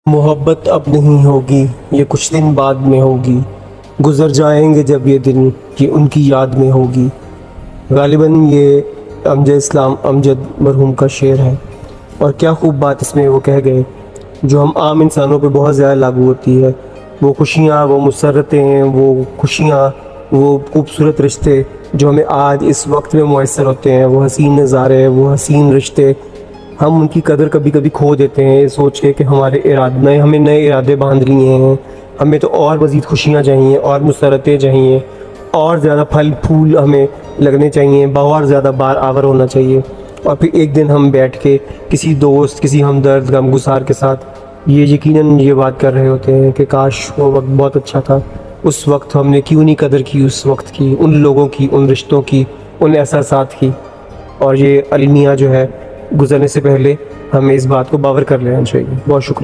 मोहब्बत अब नहीं होगी, ये कुछ दिन बाद में होगी। गुज़र जाएंगे जब ये दिन, ये उनकी याद में होगी। गालिबन ये अमजद इस्लाम अमजद मरहूम का शेर है। और क्या खूब बात इसमें वो कह गए जो हम आम इंसानों पे बहुत ज़्यादा लागू होती है। वो खुशियाँ, वो मुसर्रतें, वो खुशियाँ, वो खूबसूरत रिश्ते जो हमें आज इस वक्त में मुयस्सर होते हैं, वो हसीन नज़ारे, वो हसीन रिश्ते, हम उनकी कदर कभी कभी खो देते हैं सोच के कि हमारे इरादे, हमें नए इरादे बांध लिए हैं, हमें तो और मज़ीद खुशियाँ चाहिए और मुसरतें चाहिए और ज़्यादा फल फूल हमें लगने चाहिए, और ज़्यादा बार आवर होना चाहिए। और फिर एक दिन हम बैठ के किसी दोस्त, किसी हमदर्द, गमगुसार के साथ ये यकीनन ये बात कर रहे होते हैं कि काश वो वक्त बहुत अच्छा था, उस वक्त हमने क्यों नहीं कदर की, उस वक्त की, उन लोगों की, उन रिश्तों की, उन एहसासात की। और ये अलमिया जो है गुज़रने से पहले हमें इस बात को बावर कर लेना चाहिए। बहुत शुक्रिया।